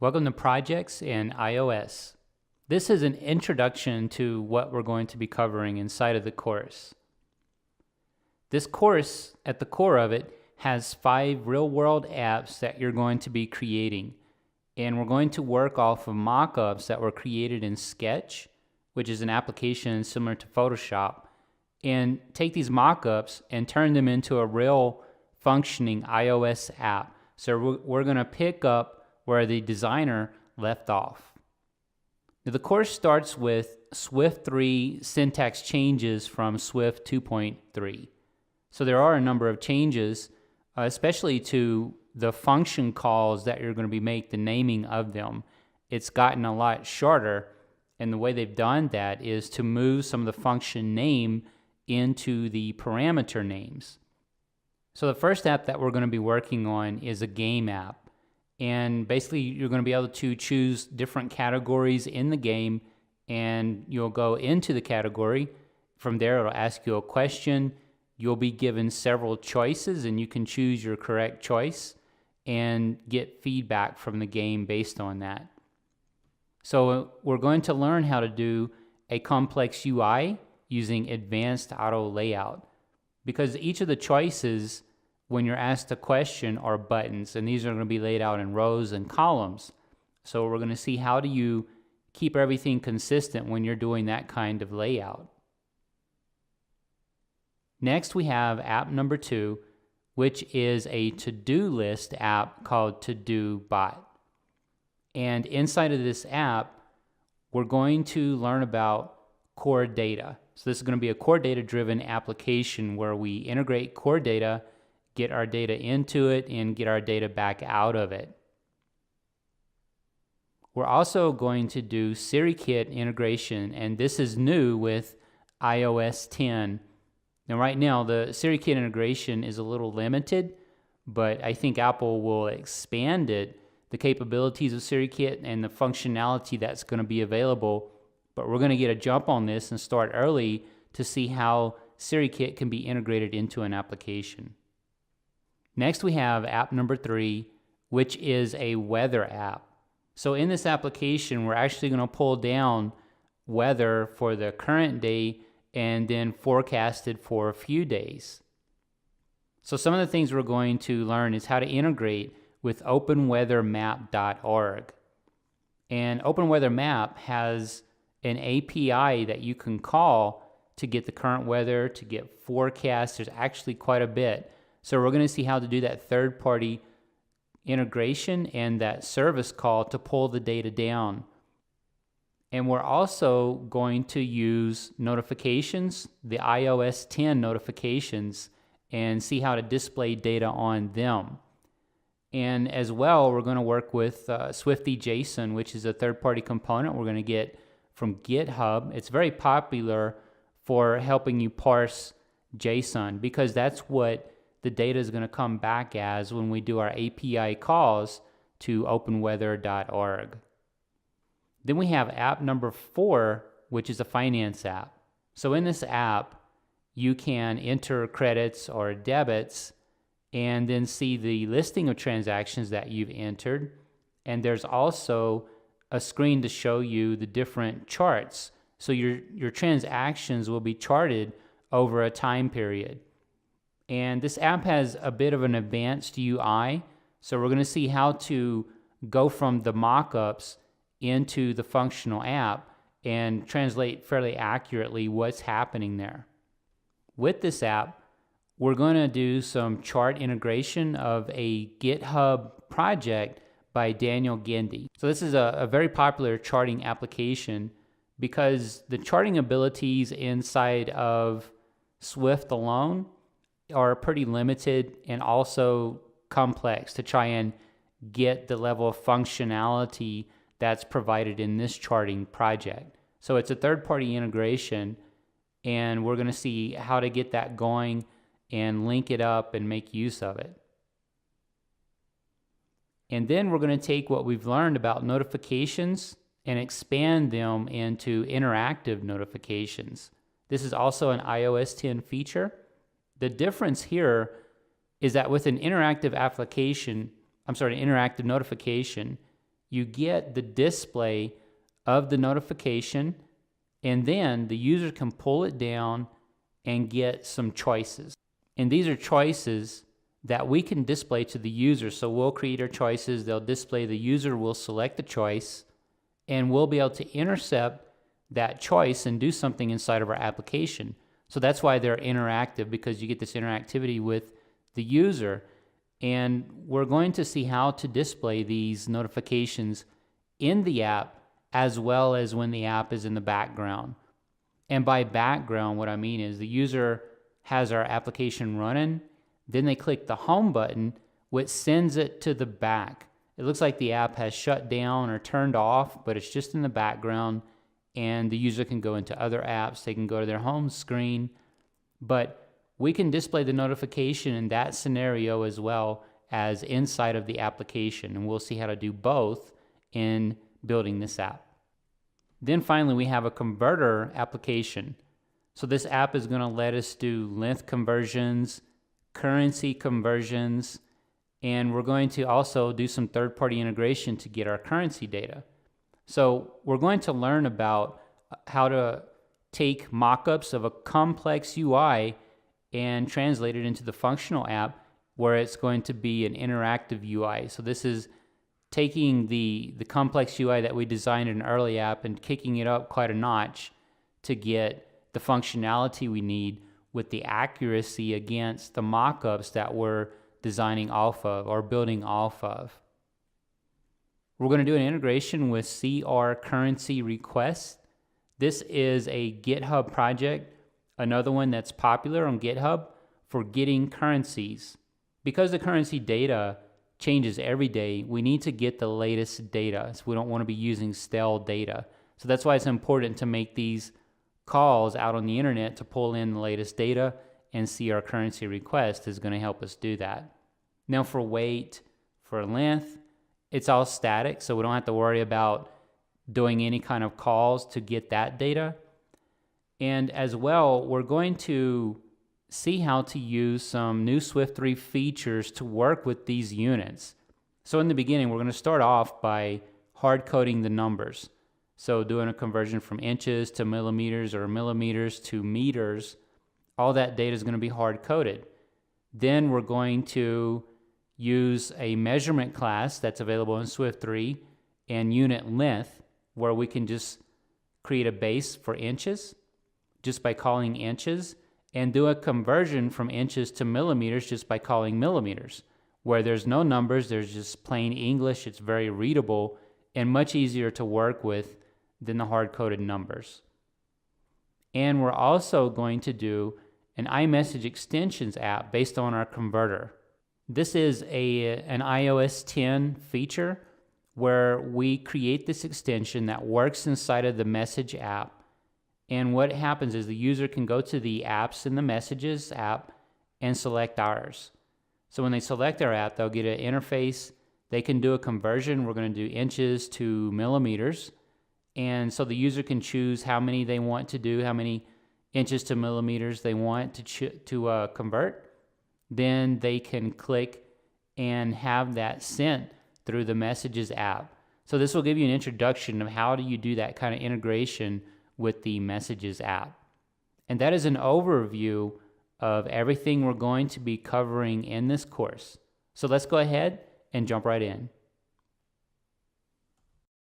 Welcome to Projects in iOS. This is an introduction to what we're going to be covering inside of the course. This course, at the core of it, has 5 real-world apps that you're going to be creating. And we're going to work off of mock-ups that were created in Sketch, which is an application similar to Photoshop, and take these mock-ups and turn them into a real functioning iOS app. So we're going to pick up where the designer left off. Now, the course starts with Swift 3 syntax changes from Swift 2.3. So there are a number of changes, especially to the function calls that you're going to be making, the naming of them. It's gotten a lot shorter, and the way they've done that is to move some of the function name into the parameter names. So the first app that we're going to be working on is a game app. And basically, you're going to be able to choose different categories in the game, and you'll go into the category. From there, it'll ask you a question. You'll be given several choices, and you can choose your correct choice and get feedback from the game based on that. So we're going to learn how to do a complex UI using advanced auto layout, because each of the choices, when you're asked a question, are buttons, and these are going to be laid out in rows and columns. So we're going to see how do you keep everything consistent when you're doing that kind of layout. Next, we have app number 2, which is a to-do list app called To-Do Bot. And inside of this app, we're going to learn about core data. So this is going to be a core data-driven application where we integrate core data, get our data into it, and get our data back out of it. We're also going to do SiriKit integration, and this is new with iOS 10. Now right now, the SiriKit integration is a little limited, but I think Apple will expand it, the capabilities of SiriKit and the functionality that's going to be available. But we're going to get a jump on this and start early to see how SiriKit can be integrated into an application. Next, we have app number 3, which is a weather app. So in this application, we're actually going to pull down weather for the current day and then forecasted for a few days. So some of the things we're going to learn is how to integrate with openweathermap.org. And OpenWeatherMap has an API that you can call to get the current weather, to get forecasts. There's actually quite a bit. So we're going to see how to do that third-party integration and that service call to pull the data down. And we're also going to use notifications, the iOS 10 notifications, and see how to display data on them. And as well, we're going to work with Swifty.json, which is a third-party component we're going to get from GitHub. It's very popular for helping you parse JSON, because that's what the data is going to come back as when we do our API calls to openweather.org. Then we have app number 4, which is a finance app. So in this app, you can enter credits or debits and then see the listing of transactions that you've entered. And there's also a screen to show you the different charts. So your transactions will be charted over a time period. And this app has a bit of an advanced UI, so we're going to see how to go from the mock-ups into the functional app and translate fairly accurately what's happening there. With this app, we're going to do some chart integration of a GitHub project by Daniel Gendy. So this is a very popular charting application because the charting abilities inside of Swift alone are pretty limited and also complex to try and get the level of functionality that's provided in this charting project. So it's a third-party integration, and we're going to see how to get that going and link it up and make use of it. And then we're going to take what we've learned about notifications and expand them into interactive notifications. This is also an iOS 10 feature. The difference here is that with an interactive notification, you get the display of the notification, and then the user can pull it down and get some choices. And these are choices that we can display to the user. So we'll create our choices, they'll display, the user will select the choice, and we'll be able to intercept that choice and do something inside of our application. So that's why they're interactive, because you get this interactivity with the user. And we're going to see how to display these notifications in the app as well as when the app is in the background. And by background, what I mean is the user has our application running, then they click the home button, which sends it to the back. It looks like the app has shut down or turned off, but it's just in the background, and the user can go into other apps, they can go to their home screen, but we can display the notification in that scenario as well as inside of the application, and we'll see how to do both in building this app. Then finally, we have a converter application. So this app is going to let us do length conversions, currency conversions, and we're going to also do some third-party integration to get our currency data. So we're going to learn about how to take mock-ups of a complex UI and translate it into the functional app where it's going to be an interactive UI. So this is taking the complex UI that we designed in an early app and kicking it up quite a notch to get the functionality we need with the accuracy against the mock-ups that we're designing off of or building off of. We're going to do an integration with CR currency request. This is a GitHub project, another one that's popular on GitHub for getting currencies. Because the currency data changes every day, we need to get the latest data. So we don't want to be using stale data. So that's why it's important to make these calls out on the internet to pull in the latest data, and CR currency request is going to help us do that. Now for weight, for length, it's all static, so we don't have to worry about doing any kind of calls to get that data. And as well, we're going to see how to use some new Swift 3 features to work with these units. So in the beginning, we're going to start off by hard coding the numbers. So doing a conversion from inches to millimeters or millimeters to meters, all that data is going to be hard coded. Then we're going to use a measurement class that's available in Swift 3 and unit length, where we can just create a base for inches just by calling inches, and do a conversion from inches to millimeters just by calling millimeters, where there's no numbers, there's just plain English. It's very readable and much easier to work with than the hard-coded numbers. And we're also going to do an iMessage extensions app based on our converter. This is an iOS 10 feature where we create this extension that works inside of the Message app. And what happens is the user can go to the apps in the Messages app and select ours. So when they select our app, they'll get an interface. They can do a conversion. We're going to do inches to millimeters. And so the user can choose how many they want to do, how many inches to millimeters they want to convert. Then they can click and have that sent through the Messages app. So this will give you an introduction of how do you do that kind of integration with the Messages app. And that is an overview of everything we're going to be covering in this course. So let's go ahead and jump right in.